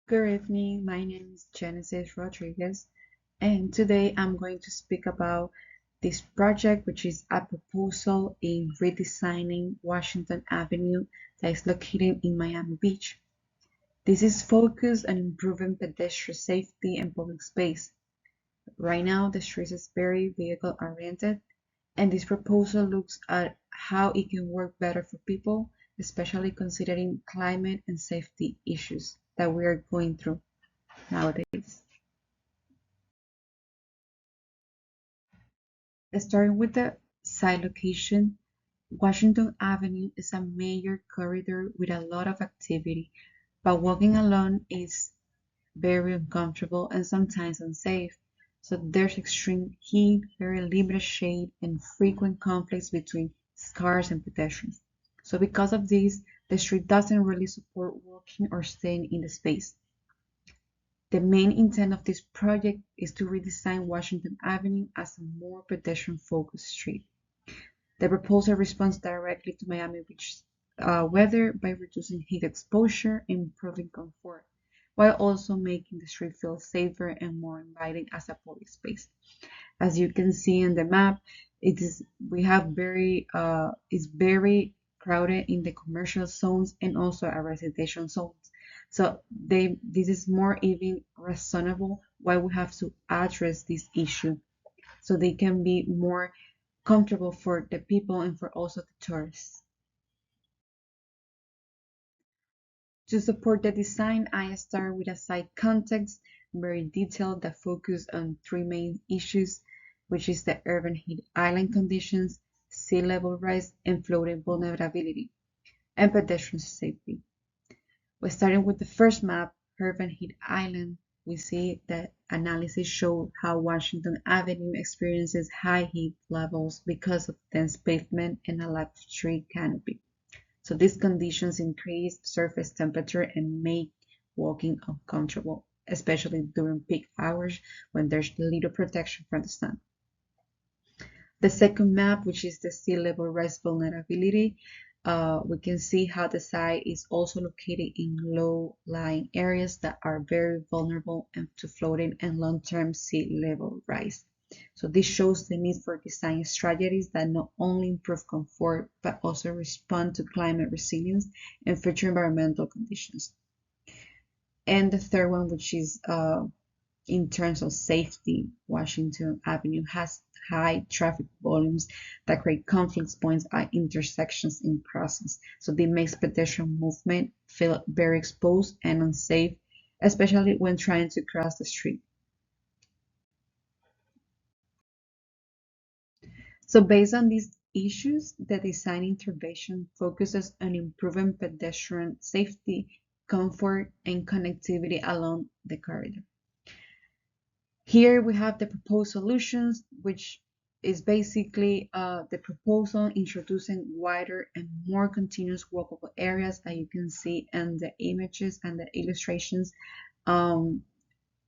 Good evening. My name is Genesis Rodriguez, and today I'm going to speak about this project, which is a proposal in redesigning Washington Avenue that is located in Miami Beach. This is focused on improving pedestrian safety and public space. Right now, the street is very vehicle oriented, and this proposal looks at how it can work better for people, especially considering climate and safety issues that we are going through nowadays. Starting with the site location, Washington Avenue is a major corridor with a lot of activity, but walking alone is very uncomfortable and sometimes unsafe. So there's extreme heat, very limited shade, and frequent conflicts between cars and pedestrians. So because of this, the street doesn't really support walking or staying in the space. The main intent of this project is to redesign Washington Avenue as a more pedestrian-focused street. The proposal responds directly to Miami Beach weather by reducing heat exposure and improving comfort, while also making the street feel safer and more inviting as a public space. As you can see in the map, we have it's very crowded in the commercial zones and also our residential zones. So this is more even reasonable why we have to address this issue so they can be more comfortable for the people and for also the tourists. To support the design, I start with a site context, very detailed that focus on three main issues, which is the urban heat island conditions, sea level rise, and flooding vulnerability, and pedestrian safety. We're starting with the first map, urban heat island. We see that analysis show how Washington Avenue experiences high heat levels because of dense pavement and a lack of tree canopy. So these conditions increase surface temperature and make walking uncomfortable, especially during peak hours when there's little protection from the sun. The second map, which is the sea level rise vulnerability, we can see how the site is also located in low-lying areas that are very vulnerable to flooding and long-term sea level rise. So this shows the need for design strategies that not only improve comfort, but also respond to climate resilience and future environmental conditions. And the third one, which is in terms of safety, Washington Avenue has high traffic volumes that create conflict points at intersections in crossings. So this makes pedestrian movement feel very exposed and unsafe, especially when trying to cross the street. So based on these issues, the design intervention focuses on improving pedestrian safety, comfort, and connectivity along the corridor. Here we have the proposed solutions, which is basically the proposal introducing wider and more continuous walkable areas that you can see in the images and the illustrations,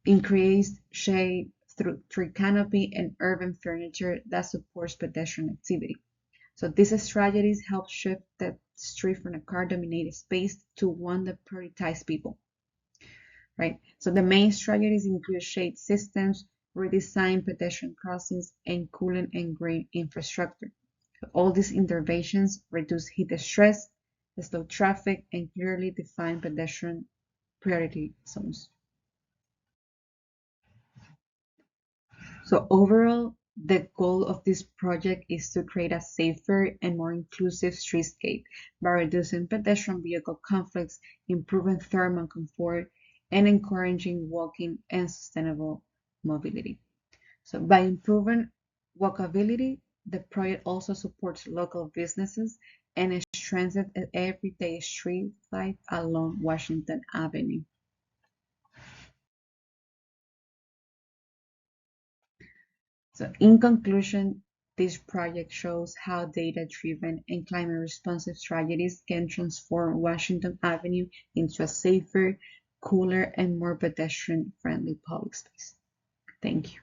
increased shade through tree canopy and urban furniture that supports pedestrian activity. So these strategies help shift the street from a car-dominated space to one that prioritizes people, right? So the main strategies include shade systems, redesign pedestrian crossings, and cooling and green infrastructure. All these interventions reduce heat stress, slow traffic, and clearly define pedestrian priority zones. So overall, the goal of this project is to create a safer and more inclusive streetscape by reducing pedestrian vehicle conflicts, improving thermal comfort, and encouraging walking and sustainable mobility. So by improving walkability, the project also supports local businesses and strengthens everyday street life along Washington Avenue. So in conclusion, this project shows how data-driven and climate-responsive strategies can transform Washington Avenue into a safer, cooler, and more pedestrian-friendly public space. Thank you.